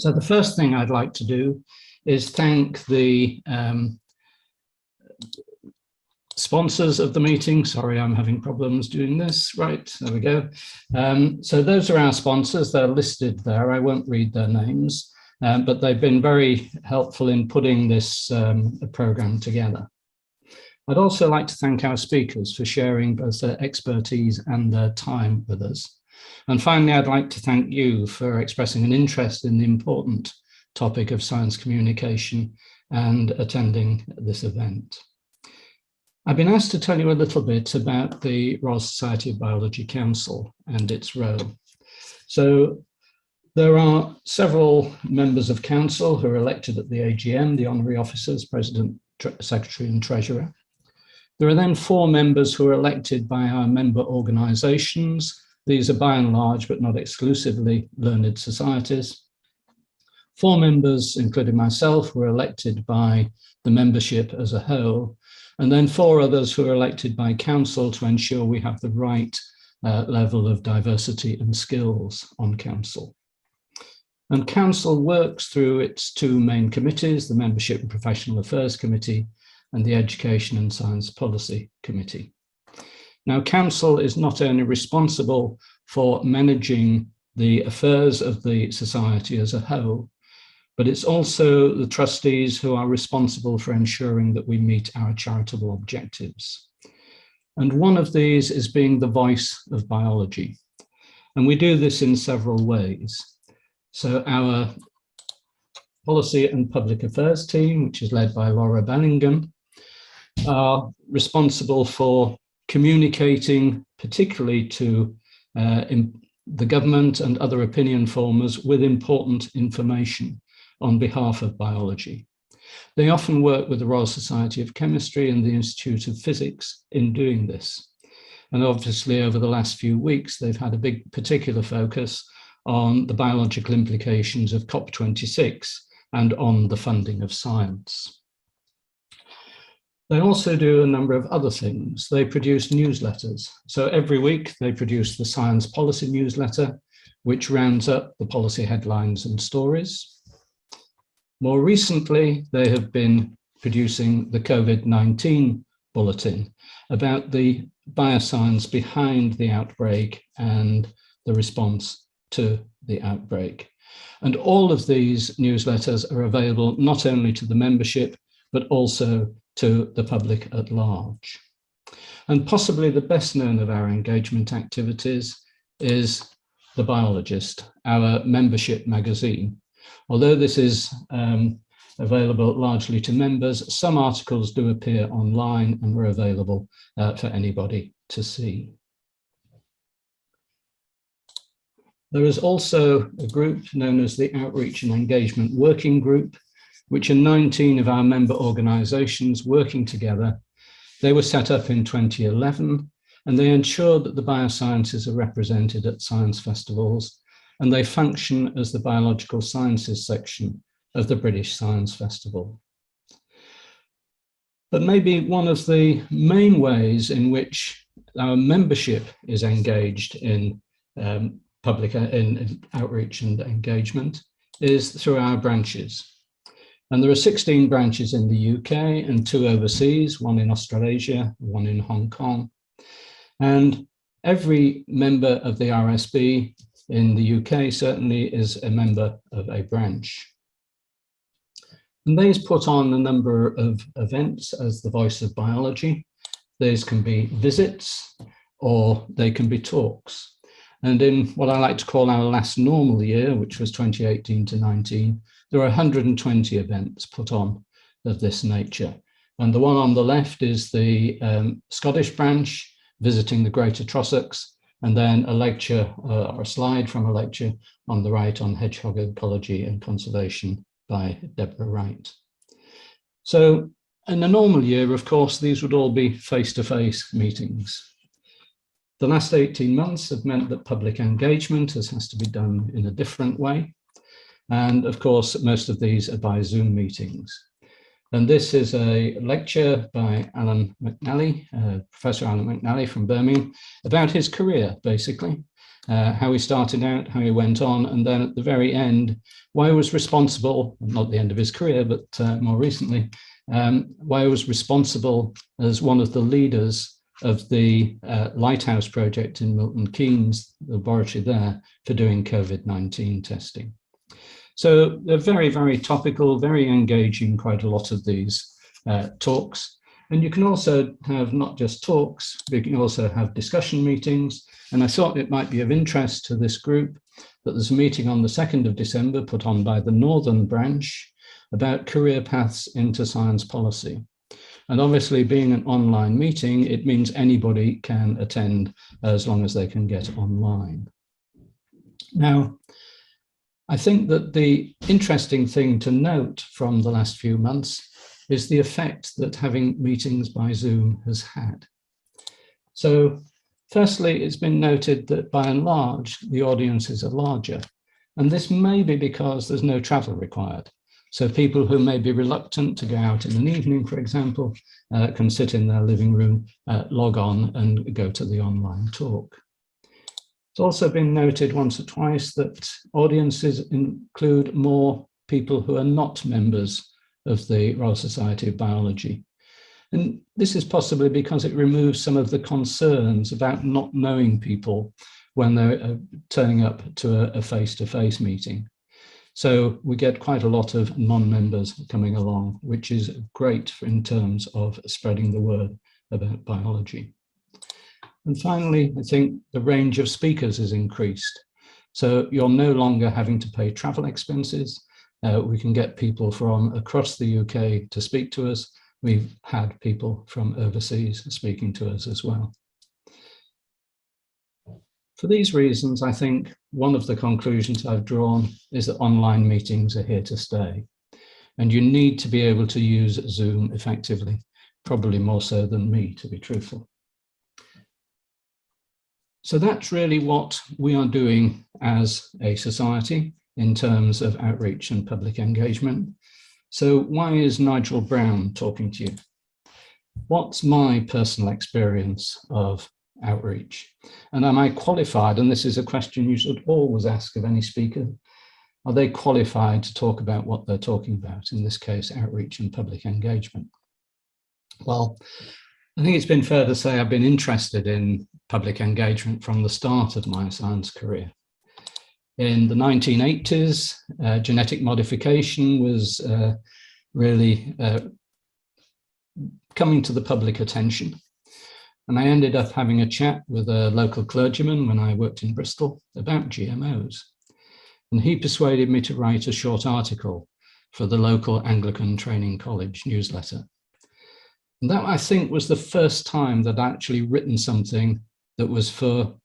So the first thing I'd like to do is thank the sponsors of the meeting. Sorry, I'm having problems doing this. Right, there we go. So those are our sponsors. They're listed there. I won't read their names, but they've been very helpful in putting this program together. I'd also like to thank our speakers for sharing both their expertise and their time with us. And finally, I'd like to thank you for expressing an interest in the important topic of science communication and attending this event. I've been asked to tell you a little bit about the Royal Society of Biology Council and its role. So there are several members of council who are elected at the AGM, the honorary officers, president, secretary and treasurer. There are then 4 members who are elected by our member organisations. These are by and large, but not exclusively, learned societies. 4 members, including myself, were elected by the membership as a whole, and then 4 others who are elected by council to ensure we have the right level of diversity and skills on council. And council works through its 2 main committees, the Membership and Professional Affairs Committee and the Education and Science Policy Committee. Now, council is not only responsible for managing the affairs of the society as a whole, but it's also the trustees who are responsible for ensuring that we meet our charitable objectives. And one of these is being the voice of biology. And we do this in several ways. So our Policy and Public Affairs team, which is led by Laura Bellingham, are responsible for communicating particularly to the government and other opinion formers with important information on behalf of biology. They often work with the Royal Society of Chemistry and the Institute of Physics in doing this. And obviously over the last few weeks, they've had a big particular focus on the biological implications of COP26 and on the funding of science. They also do a number of other things. They produce newsletters. So every week they produce the Science Policy newsletter, which rounds up the policy headlines and stories. More recently, they have been producing the COVID-19 bulletin about the bioscience behind the outbreak and the response to the outbreak. And all of these newsletters are available not only to the membership, but also to the public at large. And possibly the best known of our engagement activities is The Biologist, our membership magazine. Although this is available largely to members, some articles do appear online and are available for anybody to see. There is also a group known as the Outreach and Engagement Working Group, which are 19 of our member organisations working together. They were set up in 2011, and they ensure that the biosciences are represented at science festivals, and they function as the biological sciences section of the British Science Festival. But maybe one of the main ways in which our membership is engaged in in outreach and engagement is through our branches. And there are 16 branches in the UK and 2 overseas, one in Australasia, one in Hong Kong. And every member of the RSB in the UK certainly is a member of a branch. And these put on a number of events as the voice of biology. These can be visits or they can be talks. And in what I like to call our last normal year, which was 2018 to 19, there are 120 events put on of this nature. And the one on the left is the Scottish branch visiting the Greater Trossachs, and then a lecture or a slide from a lecture on the right on hedgehog ecology and conservation by Deborah Wright. So in a normal year, of course, these would all be face-to-face meetings. The last 18 months have meant that public engagement has to be done in a different way. And of course, most of these are by Zoom meetings. And this is a lecture by Alan McNally, Professor Alan McNally from Birmingham, about his career, basically. how he started out, how he went on, and then at the very end, why he was responsible, not the end of his career, but more recently, why he was responsible as one of the leaders of the Lighthouse project in Milton Keynes, the laboratory there, for doing COVID-19 testing. So they're very, very topical, very engaging, quite a lot of these talks. And you can also have not just talks, but you can also have discussion meetings. And I thought it might be of interest to this group that there's a meeting on the 2nd of December put on by the Northern Branch about career paths into science policy. And obviously, being an online meeting, it means anybody can attend as long as they can get online. Now, I think that the interesting thing to note from the last few months is the effect that having meetings by Zoom has had. So firstly, it's been noted that by and large, the audiences are larger. And this may be because there's no travel required. So people who may be reluctant to go out in an evening, for example, can sit in their living room, log on and go to the online talk. It's also been noted once or twice that audiences include more people who are not members of the Royal Society of Biology. And this is possibly because it removes some of the concerns about not knowing people when they're turning up to a face-to-face meeting. So we get quite a lot of non-members coming along, which is great in terms of spreading the word about biology. And finally, I think the range of speakers is increased. So you're no longer having to pay travel expenses. We can get people from across the UK to speak to us. We've had people from overseas speaking to us as well. For these reasons, I think one of the conclusions I've drawn is that online meetings are here to stay. And you need to be able to use Zoom effectively, probably more so than me, to be truthful. So that's really what we are doing as a society in terms of outreach and public engagement. So why is Nigel Brown talking to you? What's my personal experience of outreach? And am I qualified? And this is a question you should always ask of any speaker. Are they qualified to talk about what they're talking about? In this case, outreach and public engagement. Well, I think it's been fair to say I've been interested in public engagement from the start of my science career. In the 1980s, genetic modification was really coming to the public attention. And I ended up having a chat with a local clergyman when I worked in Bristol about GMOs. And he persuaded me to write a short article for the local Anglican Training College newsletter. And that, I think, was the first time that I'd actually written something that was for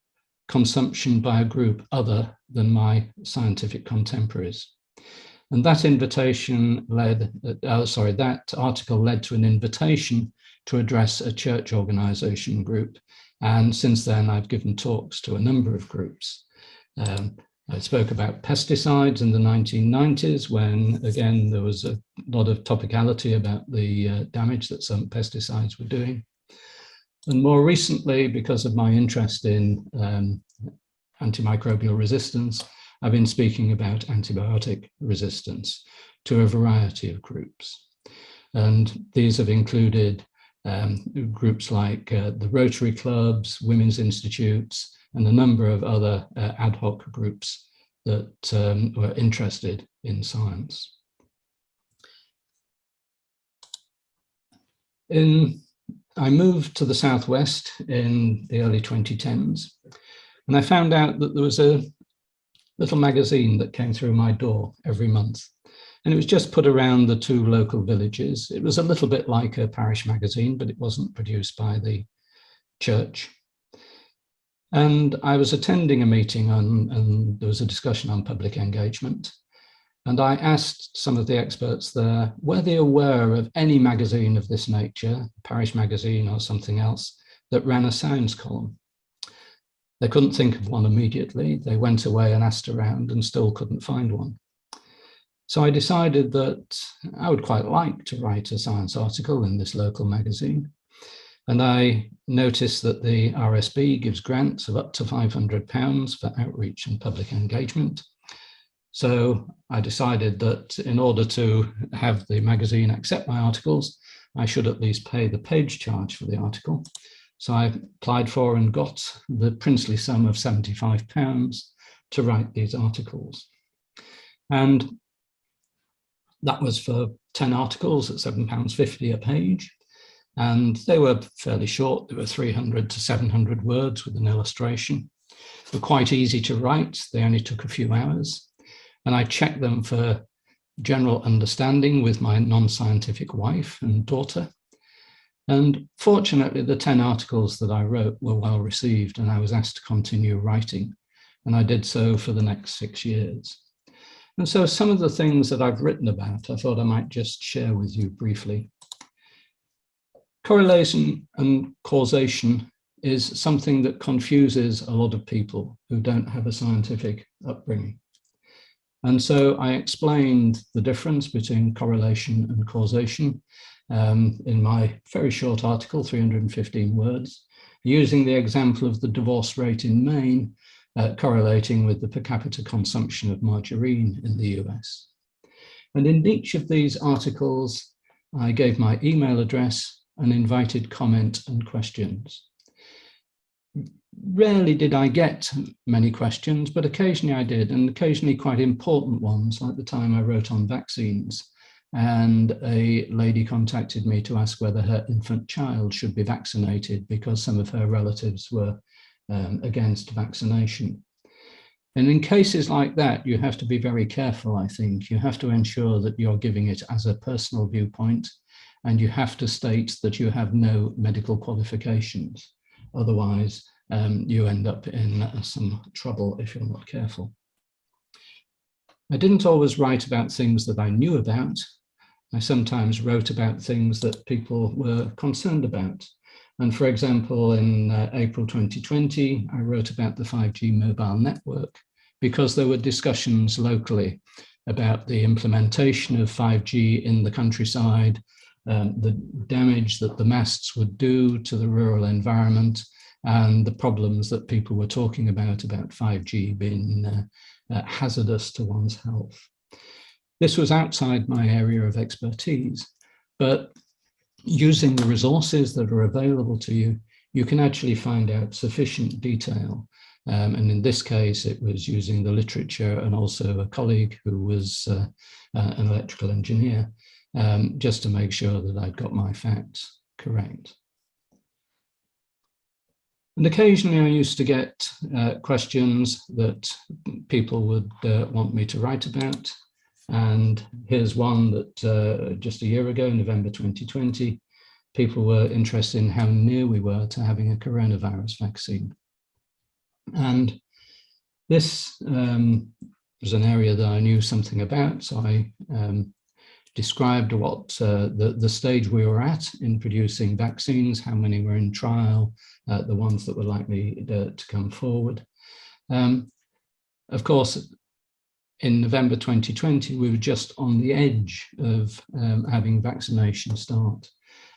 consumption by a group other than my scientific contemporaries. And that invitation led, that article led to an invitation to address a church organization group. And since then, I've given talks to a number of groups. I spoke about pesticides in the 1990s when, again, there was a lot of topicality about the damage that some pesticides were doing. And more recently, because of my interest in antimicrobial resistance, I've been speaking about antibiotic resistance to a variety of groups. And these have included groups like the Rotary Clubs, Women's Institutes, and a number of other ad hoc groups that were interested in science. I moved to the Southwest in the early 2010s, and I found out that there was a little magazine that came through my door every month. And it was just put around the two local villages. It was a little bit like a parish magazine, but it wasn't produced by the church. And I was attending a meeting and there was a discussion on public engagement. And I asked some of the experts there, were they aware of any magazine of this nature, parish magazine or something else, that ran a science column? They couldn't think of one immediately. They went away and asked around and still couldn't find one. So I decided that I would quite like to write a science article in this local magazine. And I noticed that the RSB gives grants of up to £500 for outreach and public engagement. So I decided that in order to have the magazine accept my articles, I should at least pay the page charge for the article. So I applied for and got the princely sum of £75 to write these articles. And that was for 10 articles at £7.50 a page. And they were fairly short. They were 300 to 700 words with an illustration. They were quite easy to write. They only took a few hours. And I checked them for general understanding with my non-scientific wife and daughter. And fortunately, the 10 articles that I wrote were well received, and I was asked to continue writing. And I did so for the next 6 years. And so some of the things that I've written about, I thought I might just share with you briefly. Correlation and causation is something that confuses a lot of people who don't have a scientific upbringing. And so I explained the difference between correlation and causation in my very short article, 315 words, using the example of the divorce rate in Maine, correlating with the per capita consumption of margarine in the US. And in each of these articles, I gave my email address and invited comment and questions. Rarely did I get many questions, but occasionally I did, and occasionally quite important ones, like the time I wrote on vaccines. And a lady contacted me to ask whether her infant child should be vaccinated because some of her relatives were against vaccination. And in cases like that, you have to be very careful, I think. You have to ensure that you're giving it as a personal viewpoint, and you have to state that you have no medical qualifications. Otherwise, you end up in some trouble if you're not careful. I didn't always write about things that I knew about. I sometimes wrote about things that people were concerned about. And for example, in April 2020, I wrote about the 5G mobile network because there were discussions locally about the implementation of 5G in the countryside, the damage that the masts would do to the rural environment, and the problems that people were talking about 5G being hazardous to one's health. This was outside my area of expertise, but using the resources that are available to you, you can actually find out sufficient detail. And in this case, it was using the literature and also a colleague who was an electrical engineer, just to make sure that I'd got my facts correct. And occasionally I used to get questions that people would want me to write about. And here's one that just a year ago, November 2020, people were interested in how near we were to having a coronavirus vaccine. And this was an area that I knew something about, so I described what the stage we were at in producing vaccines, how many were in trial, the ones that were likely to come forward. Of course, in November 2020, we were just on the edge of having vaccination start.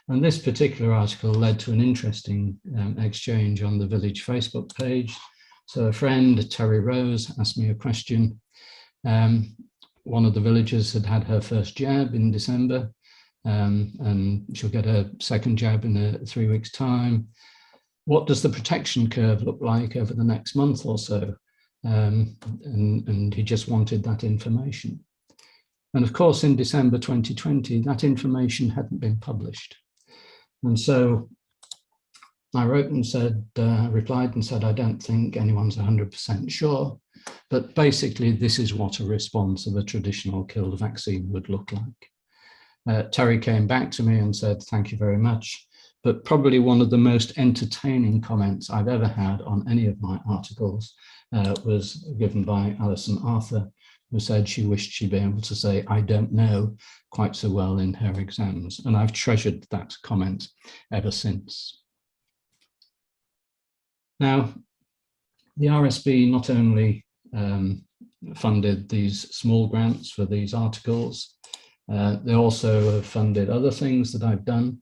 And this particular article led to an interesting exchange on the Village Facebook page. So a friend, Terry Rose, asked me a question. One of the villagers had had her first jab in December, and she'll get a second jab in 3 weeks' time. What does the protection curve look like over the next month or so? And he just wanted that information. And of course, in December 2020, that information hadn't been published. And so I wrote and said, replied and said, I don't think anyone's 100% sure, but basically this is what a response of a traditional killed vaccine would look like. Terry came back to me and said, thank you very much. But probably one of the most entertaining comments I've ever had on any of my articles was given by Alison Arthur, who said she wished she'd be able to say, I don't know, quite so well in her exams. And I've treasured that comment ever since. Now, the RSB not only funded these small grants for these articles, they also have funded other things that I've done.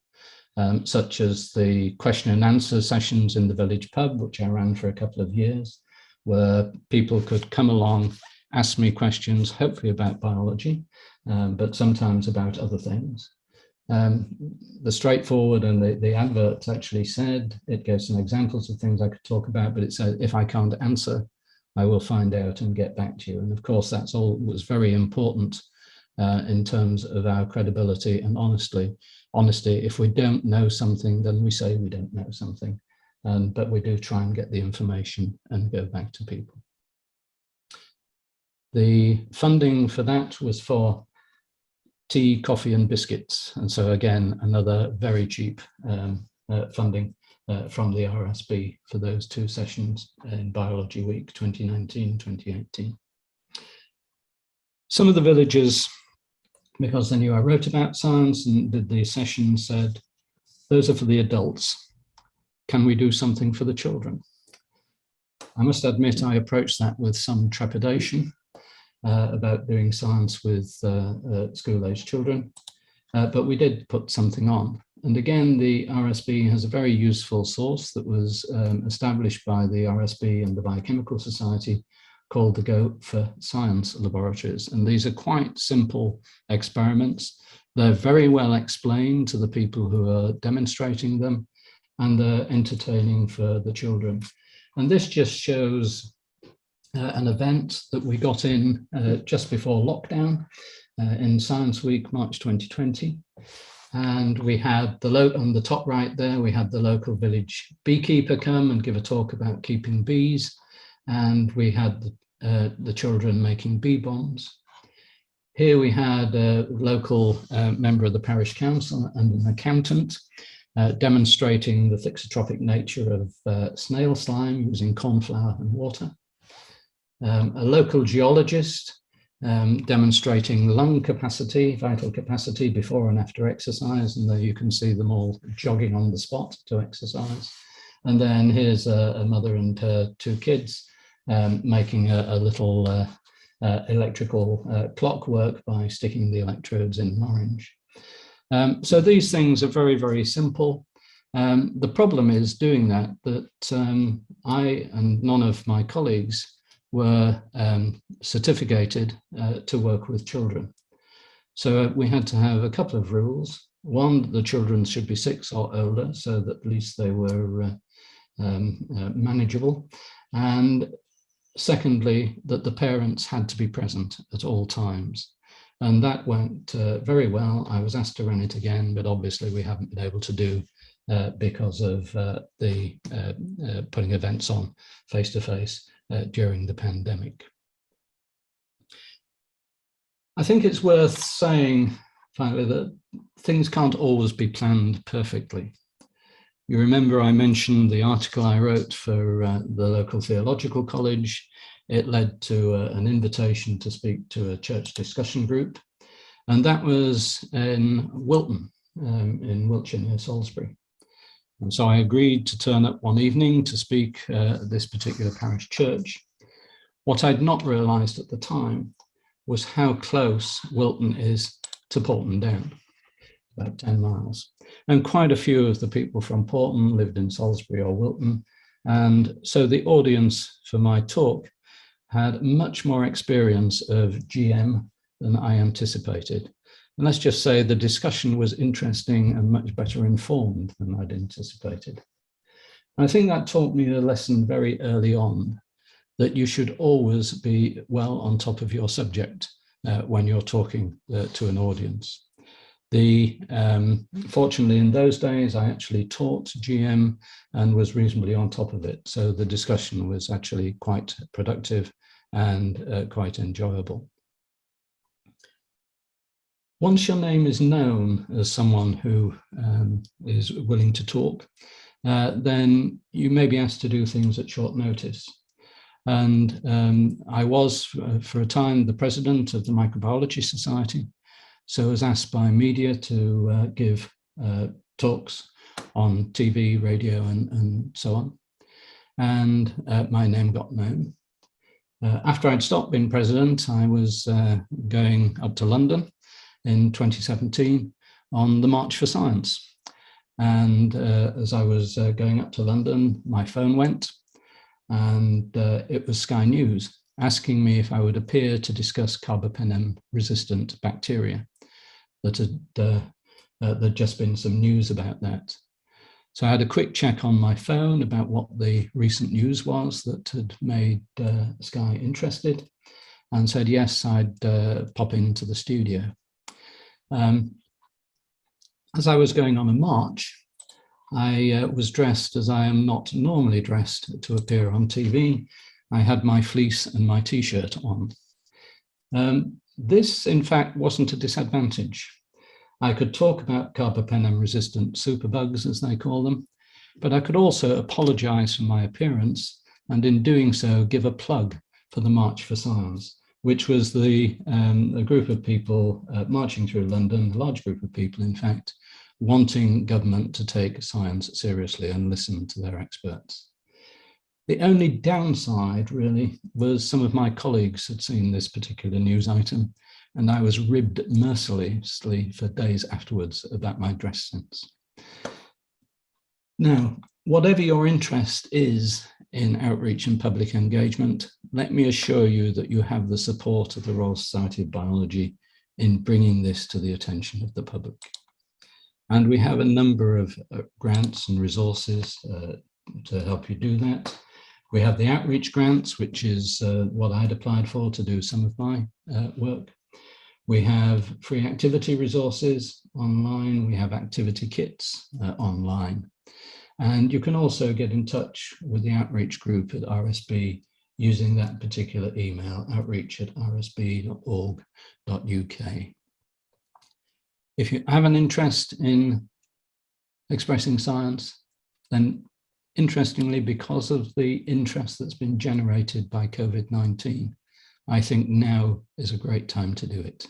such as the question and answer sessions in the village pub, which I ran for a couple of years, where people could come along, ask me questions, hopefully about biology, but sometimes about other things. The straightforward and the adverts actually said, it gave some examples of things I could talk about, but it said, if I can't answer, I will find out and get back to you. And of course, that's all was very important in terms of our credibility and honesty. If we don't know something, then we say we don't know something, but we do try and get the information and go back to people. The funding for that was for tea, coffee and biscuits. And so again, another very cheap funding from the RSB for those 2 sessions in Biology Week 2019-2018. Some of the villagers, because they knew I wrote about science and did the session, said, those are for the adults. Can we do something for the children? I must admit I approached that with some trepidation about doing science with school-aged children, but we did put something on. And again, the RSB has a very useful source that was established by the RSB and the Biochemical Society called the Go for Science laboratories. And these are quite simple experiments. They're very well explained to the people who are demonstrating them, and they're entertaining for the children. And this just shows an event that we got in just before lockdown in Science Week, March 2020. And we had on the top right there, we had the local village beekeeper come and give a talk about keeping bees. And we had the children making bee bombs. Here we had a local member of the parish council and an accountant demonstrating the thixotropic nature of snail slime using corn flour and water. A local geologist demonstrating lung capacity, vital capacity before and after exercise, and there you can see them all jogging on the spot to exercise. And then here's a mother and her 2 kids making a little electrical clock work by sticking the electrodes in an orange. So these things are very, very simple. The problem is doing that I and none of my colleagues were certificated to work with children. So we had to have a couple of rules. One, the children should be 6 or older, so that at least they were manageable. And secondly, that the parents had to be present at all times. And that went very well. I was asked to run it again, but obviously we haven't been able to do because of the putting events on face-to-face during the pandemic. I think it's worth saying, finally, that things can't always be planned perfectly. You remember I mentioned the article I wrote for the local theological college. It led to an invitation to speak to a church discussion group, and that was in Wilton, in Wiltshire near Salisbury. And so I agreed to turn up one evening to speak at this particular parish church. What I'd not realised at the time was how close Wilton is to Porton Down, about 10 miles. And quite a few of the people from Porton lived in Salisbury or Wilton. And so the audience for my talk had much more experience of GM than I anticipated. And let's just say the discussion was interesting and much better informed than I'd anticipated. And I think that taught me a lesson very early on, that you should always be well on top of your subject when you're talking to an audience. Fortunately, in those days, I actually taught GM and was reasonably on top of it. So the discussion was actually quite productive and quite enjoyable. Once your name is known as someone who is willing to talk, then you may be asked to do things at short notice. And I was, for a time, the president of the Microbiology Society. So I was asked by media to give talks on TV, radio, and so on. And my name got known. After I'd stopped being president, I was going up to London in 2017 on the March for Science. And as I was going up to London, my phone went, and it was Sky News asking me if I would appear to discuss carbapenem-resistant bacteria. That there'd just been some news about that. So I had a quick check on my phone about what the recent news was that had made Sky interested, and said yes, I'd pop into the studio. As I was going on a march, I was dressed as I am not normally dressed to appear on TV. I had my fleece and my t-shirt on. This, in fact, wasn't a disadvantage. I could talk about carbapenem-resistant superbugs, as they call them, but I could also apologize for my appearance, and in doing so, give a plug for the March for Science, which was a group of people marching through London, a large group of people, in fact, wanting government to take science seriously and listen to their experts. The only downside, really, was some of my colleagues had seen this particular news item, and I was ribbed mercilessly for days afterwards about my dress sense. Now, whatever your interest is in outreach and public engagement, let me assure you that you have the support of the Royal Society of Biology in bringing this to the attention of the public. And we have a number of grants and resources to help you do that. We have the outreach grants, which is what I'd applied for to do some of my work. We have free activity resources online. We have activity kits online. And you can also get in touch with the outreach group at RSB using that particular email, outreach@rsb.org.uk. If you have an interest in expressing science, then interestingly, because of the interest that's been generated by COVID-19, I think now is a great time to do it.